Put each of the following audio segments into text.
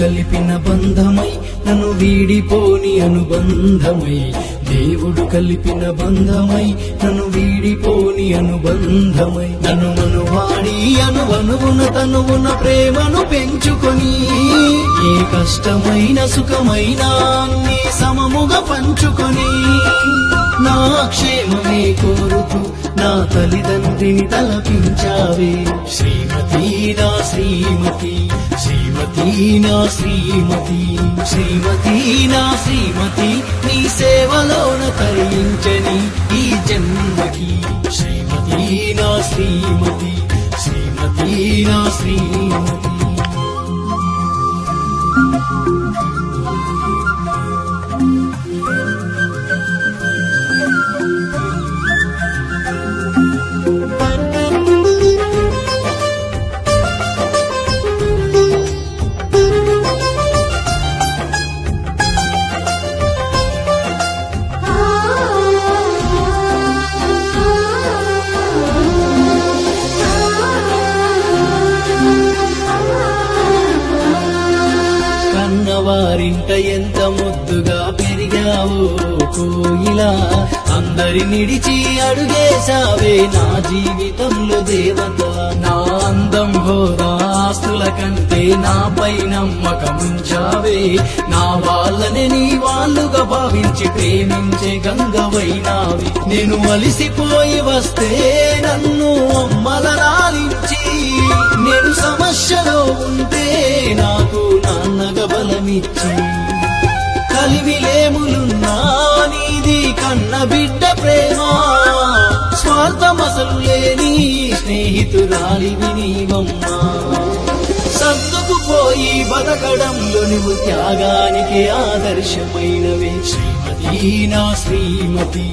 కలిపిన బంధమై నన్ను వీడిపోని అనుబంధమై, దేవుడు కలిపిన బంధమై నన్ను వీడిపోని అనుబంధమై, నన్ను మనువాడి అనువనువున తనువున ప్రేమను పెంచుకొని, ఏ కష్టమైన సుఖమైన అన్ని సమముగా పంచుకొని, నా క్షేమమే కోరుతూ నా తల్లిదండ్రిని తలపించావే. శ్రీమతి నా శ్రీమతి, శ్రీమతి నా శ్రీమతి, శ్రీమతి నా శ్రీమతి, నీ సేవలోన తరించని ఈ జన్మకి. శ్రీమతి నా శ్రీమతి, శ్రీమతి నా శ్రీమతి. వారింట ఎంత ముద్దుగా పెరిగావో కోయిలా, అందరి నిడిచి అడుగేశావే నా జీవితంలో దేవత. నా అందం హోదా ఆస్తుల కంటే నాపై నమ్మకముంచావే, నా వాళ్ళనే నీ వాళ్ళుగా భావించి ప్రేమించే గంగవైనావి. నేను అలిసిపోయి వస్తే నన్ను అమ్మల లాలించి, నేను సమస్యలో ఉంటే నాకు నాన్నగా బలమిచ్చి, కలిమిలేములున్నా నీది కన్న బిడ్డ ప్రేమ, స్వార్థమసలు లేని స్నేహితురాలివి నీవమ్మా. సర్దుకుపోయి బతకడంలో నువ్వు త్యాగానికి ఆదర్శమైనవే. శ్రీమతి నా శ్రీమతి,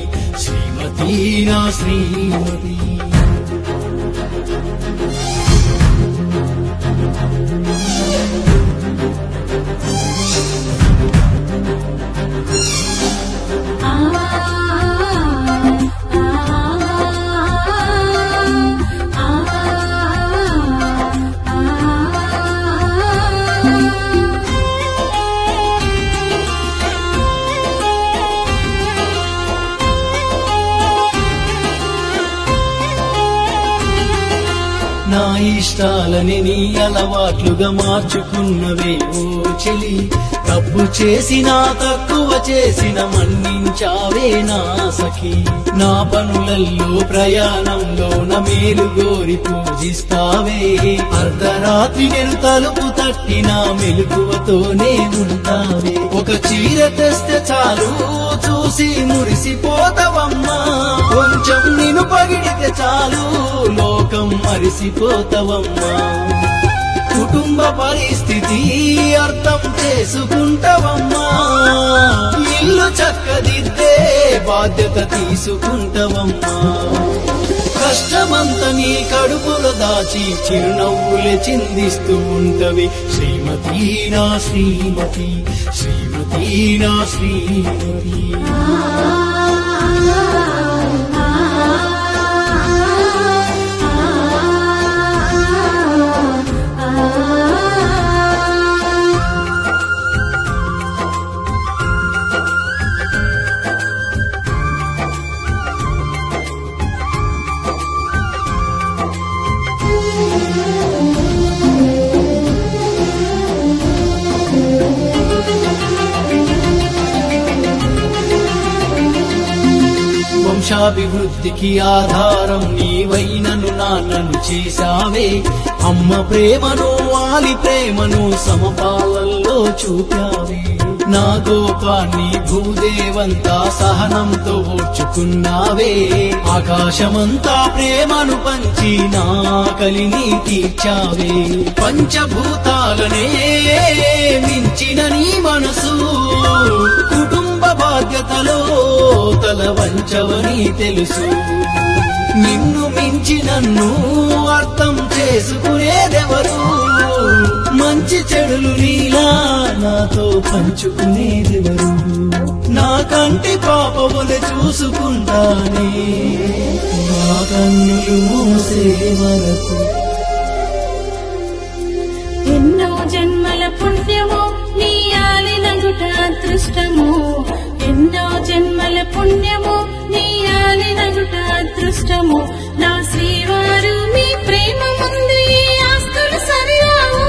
శ్రీమతి నా శ్రీమతి. నా ఇష్టాలని నీ అలవాట్లుగా మార్చుకున్నవే ఓ చెలి, తప్పు చేసినా తక్కువ చేసిన మన్నించావే నా సఖి. నా పనులల్లో ప్రయాణంలో నా మేలు గోరి పూజిస్తావే, అర్ధరాత్రి నేను తలుపు తట్టిన మెలకువతోనే ఉంటావే. ఒక చీర తెస్తే చాలు చూసి మురిసిపోతావమ్మా, కొంచెం నిన్ను పగిడితే చాలు లోకం మరిసిపోతావమ్మా. కుటుంబ పరిస్థితి అర్థం చేసుకుంటావమ్మా, ఇల్లు చక్కదిద్దే బాధ్యత తీసుకుంటావమ్మా. కష్టమంత నీ కడుపులో దాచి చిరునవ్వులే చిందిస్తూ ఉంటవి. శ్రీమతి నా శ్రీమతి, శ్రీమతి నా శ్రీమతి. వంశాభివృద్ధికి ఆధారం నీవైనను నాన్నను చేశావే. అమ్మ ప్రేమను వాలి ప్రేమను సమపాలల్లో చూపావే. నా కోపాన్ని భూదేవంతా సహనంతో ఓర్చుకున్నావే. ఆకాశమంతా ప్రేమను పంచి నా కలిని తీర్చావే. పంచభూతాలనే మించిన నీ మనసు కుటుంబ బాధ్యతలో తల వంచవని తెలుసు. నిన్ను మించి నన్ను అర్థం చేసుకునేదెవరు? మంచి చెడులు నీలా నాతో పంచుకునేదెవరు? నా కంటి పాపములు చూసుకుంటానే నా కన్నులు మూసే వరకు. ఎన్నో జన్మల పుణ్యమో పుణ్యము నీ ఆలినగుట అదృష్టము నా శ్రీవారు మీ ప్రేమ ముందు ఈ ఆస్తులు సరిరావు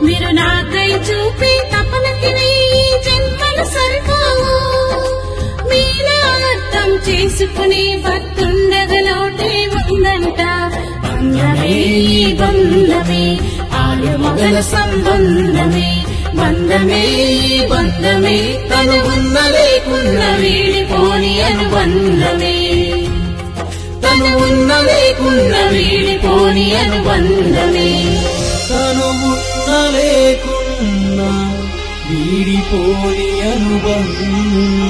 మీరు నాకై చూపి తపనకి ఈ జన్మలు సరిపోవు మీలా అర్థం చేసుకుని భక్తుండగా లోటే ఉందంట బంధమే ఈ బంధమే ఆలు మొదల సంబంధమే బంధమే ఈ బంధమే తను ఉన్న లేకున్న వీడిపోని అనుబంధమే తను ఉన్న లేకున్న వీడిపోని అనుబంధమే తను ఉన్న లేకున్నా వీడిపోని అనుబంధమే